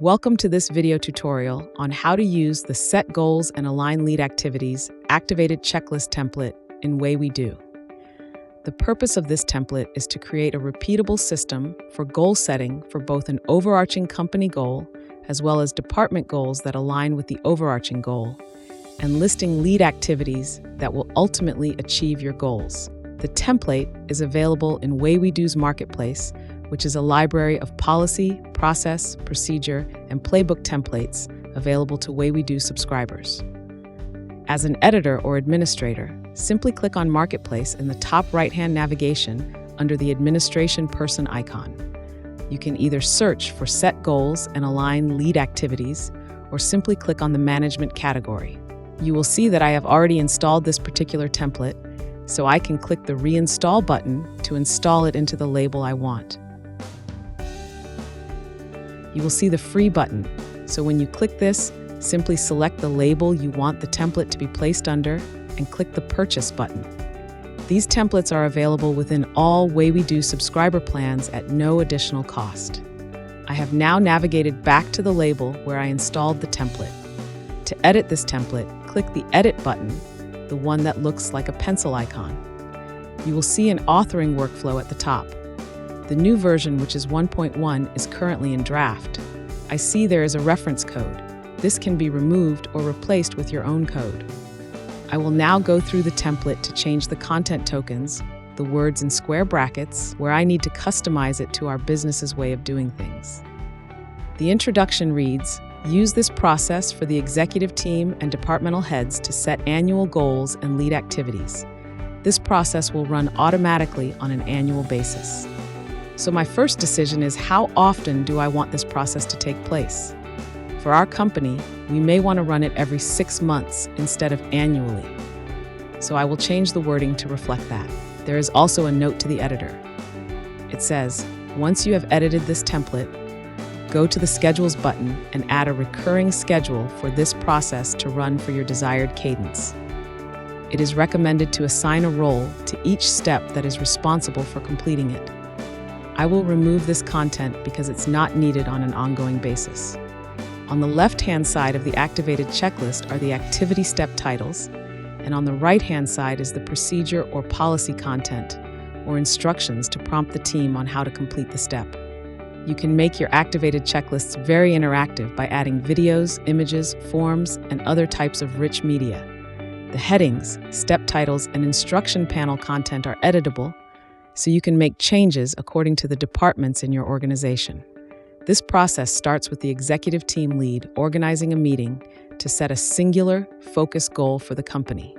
Welcome to this video tutorial on how to use the Set Goals and Align Lead Activities activated checklist template in Way We Do. The purpose of this template is to create a repeatable system for goal setting for both an overarching company goal as well as department goals that align with the overarching goal, and listing lead activities that will ultimately achieve your goals. The template is available in Way We Do's Marketplace, which is a library of policy, process, procedure, and playbook templates available to Way We Do subscribers. As an editor or administrator, simply click on Marketplace in the top right-hand navigation under the Administration Person icon. You can either search for Set Goals and Align Lead Activities, or simply click on the Management category. You will see that I have already installed this particular template, so I can click the Reinstall button to install it into the label I want. You will see the Free button, so when you click this, simply select the label you want the template to be placed under and click the Purchase button. These templates are available within all Way We Do subscriber plans at no additional cost. I have now navigated back to the label where I installed the template. To edit this template, click the Edit button, the one that looks like a pencil icon. You will see an authoring workflow at the top. The new version, which is 1.1, is currently in draft. I see there is a reference code. This can be removed or replaced with your own code. I will now go through the template to change the content tokens, the words in square brackets, where I need to customize it to our business's way of doing things. The introduction reads, "Use this process for the executive team and departmental heads to set annual goals and lead activities. This process will run automatically on an annual basis." So my first decision is, how often do I want this process to take place? For our company, we may want to run it every 6 months instead of annually. So I will change the wording to reflect that. There is also a note to the editor. It says, once you have edited this template, go to the Schedules button and add a recurring schedule for this process to run for your desired cadence. It is recommended to assign a role to each step that is responsible for completing it. I will remove this content because it's not needed on an ongoing basis. On the left-hand side of the activated checklist are the activity step titles, and on the right-hand side is the procedure or policy content or instructions to prompt the team on how to complete the step. You can make your activated checklists very interactive by adding videos, images, forms, and other types of rich media. The headings, step titles, and instruction panel content are editable, so you can make changes according to the departments in your organization. This process starts with the executive team lead organizing a meeting to set a singular, focused goal for the company.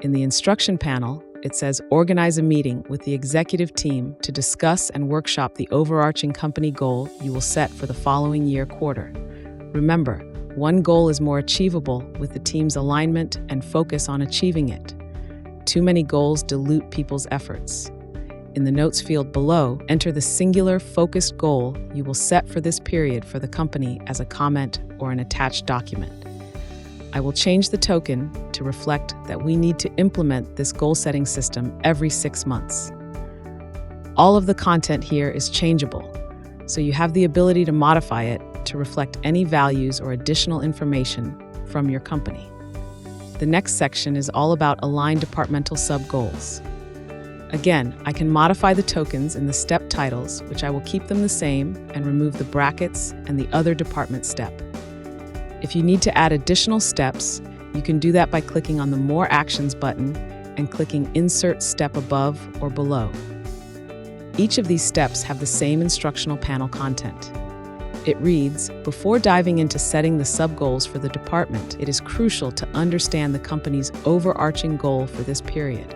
In the instruction panel, it says organize a meeting with the executive team to discuss and workshop the overarching company goal you will set for the following year quarter. Remember, one goal is more achievable with the team's alignment and focus on achieving it. Too many goals dilute people's efforts. In the notes field below, enter the singular focused goal you will set for this period for the company as a comment or an attached document. I will change the token to reflect that we need to implement this goal-setting system every 6 months. All of the content here is changeable, so you have the ability to modify it to reflect any values or additional information from your company. The next section is all about aligned departmental sub-goals. Again, I can modify the tokens in the step titles, which I will keep them the same and remove the brackets and the other department step. If you need to add additional steps, you can do that by clicking on the More Actions button and clicking Insert Step above or below. Each of these steps have the same instructional panel content. It reads, before diving into setting the sub-goals for the department, it is crucial to understand the company's overarching goal for this period.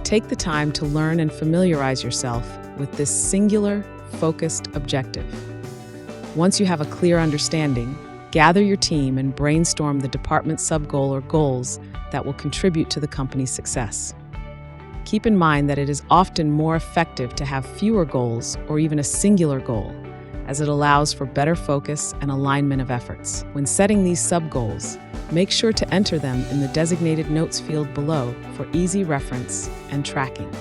Take the time to learn and familiarize yourself with this singular, focused objective. Once you have a clear understanding, gather your team and brainstorm the department sub-goal or goals that will contribute to the company's success. Keep in mind that it is often more effective to have fewer goals or even a singular goal, as it allows for better focus and alignment of efforts. When setting these sub-goals, make sure to enter them in the designated notes field below for easy reference and tracking.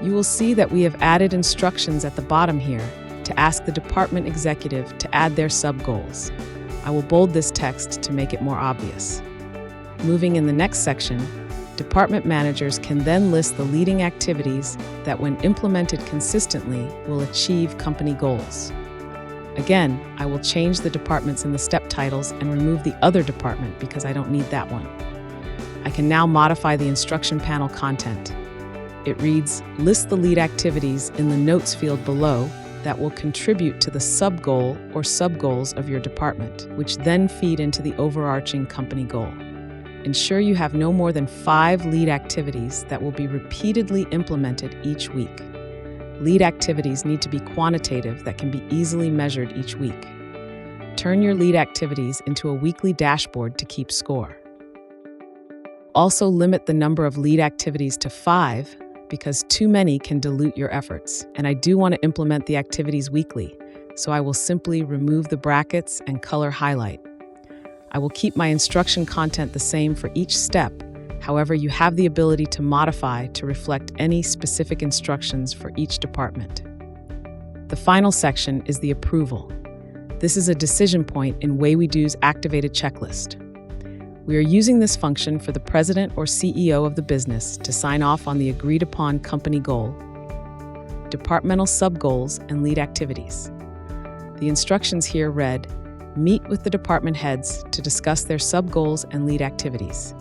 You will see that we have added instructions at the bottom here to ask the department executive to add their sub-goals. I will bold this text to make it more obvious. Moving in the next section, department managers can then list the leading activities that, when implemented consistently, will achieve company goals. Again, I will change the departments in the step titles and remove the other department because I don't need that one. I can now modify the instruction panel content. It reads, list the lead activities in the notes field below that will contribute to the sub-goal or sub-goals of your department, which then feed into the overarching company goal. Ensure you have no more than 5 lead activities that will be repeatedly implemented each week. Lead activities need to be quantitative that can be easily measured each week. Turn your lead activities into a weekly dashboard to keep score. Also limit the number of lead activities to 5 because too many can dilute your efforts. And I do want to implement the activities weekly, so I will simply remove the brackets and color highlight. I will keep my instruction content the same for each step. However, you have the ability to modify to reflect any specific instructions for each department. The final section is the approval. This is a decision point in WayWeDo's activated checklist. We are using this function for the president or CEO of the business to sign off on the agreed-upon company goal, departmental sub-goals, and lead activities. The instructions here read, meet with the department heads to discuss their sub-goals and lead activities.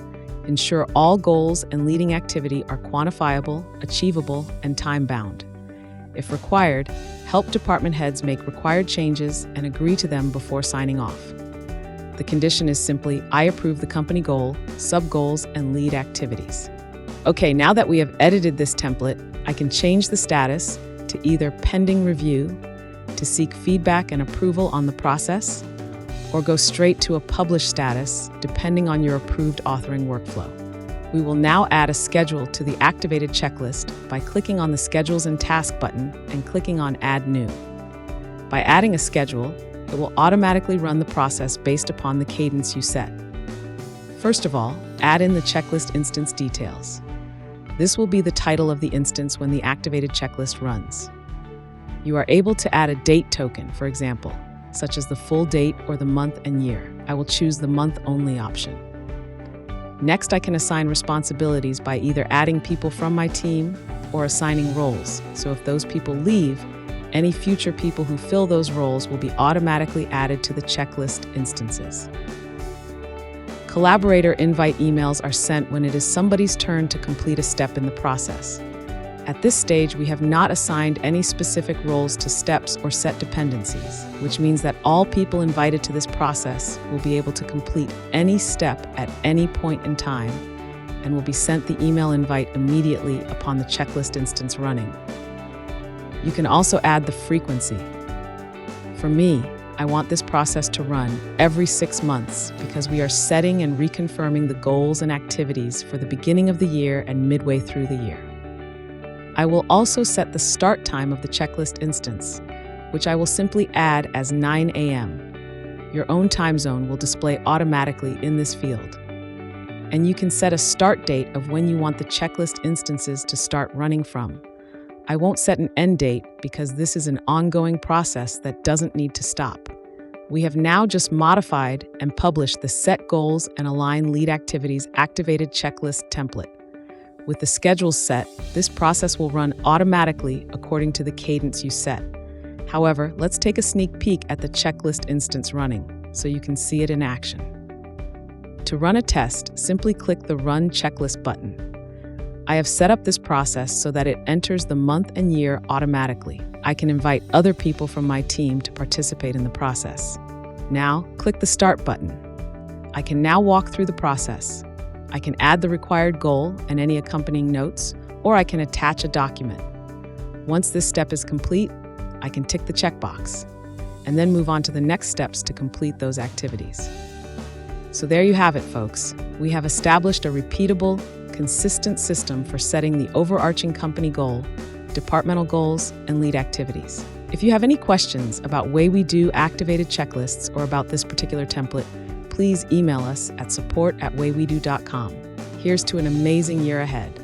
Ensure all goals and leading activity are quantifiable, achievable, and time-bound. If required, help department heads make required changes and agree to them before signing off. The condition is simply, I approve the company goal, sub-goals, and lead activities. Okay, now that we have edited this template, I can change the status to either pending review to seek feedback and approval on the process, or go straight to a published status depending on your approved authoring workflow. We will now add a schedule to the activated checklist by clicking on the Schedules and Task button and clicking on Add New. By adding a schedule, it will automatically run the process based upon the cadence you set. First of all, add in the checklist instance details. This will be the title of the instance when the activated checklist runs. You are able to add a date token, for example, such as the full date or the month and year. I will choose the month-only option. Next, I can assign responsibilities by either adding people from my team or assigning roles. So if those people leave, any future people who fill those roles will be automatically added to the checklist instances. Collaborator invite emails are sent when it is somebody's turn to complete a step in the process. At this stage, we have not assigned any specific roles to steps or set dependencies, which means that all people invited to this process will be able to complete any step at any point in time and will be sent the email invite immediately upon the checklist instance running. You can also add the frequency. For me, I want this process to run every 6 months because we are setting and reconfirming the goals and activities for the beginning of the year and midway through the year. I will also set the start time of the checklist instance, which I will simply add as 9 a.m. Your own time zone will display automatically in this field. And you can set a start date of when you want the checklist instances to start running from. I won't set an end date because this is an ongoing process that doesn't need to stop. We have now just modified and published the Set Goals and Align Lead Activities Activated Checklist template. With the schedules set, this process will run automatically according to the cadence you set. However, let's take a sneak peek at the checklist instance running so you can see it in action. To run a test, simply click the Run Checklist button. I have set up this process so that it enters the month and year automatically. I can invite other people from my team to participate in the process. Now, click the Start button. I can now walk through the process. I can add the required goal and any accompanying notes, or I can attach a document. Once this step is complete, I can tick the checkbox and then move on to the next steps to complete those activities. So there you have it, folks. We have established a repeatable, consistent system for setting the overarching company goal, departmental goals, and lead activities. If you have any questions about WayWeDo activated checklists or about this particular template, please email us at support@waywedo.com. Here's to an amazing year ahead.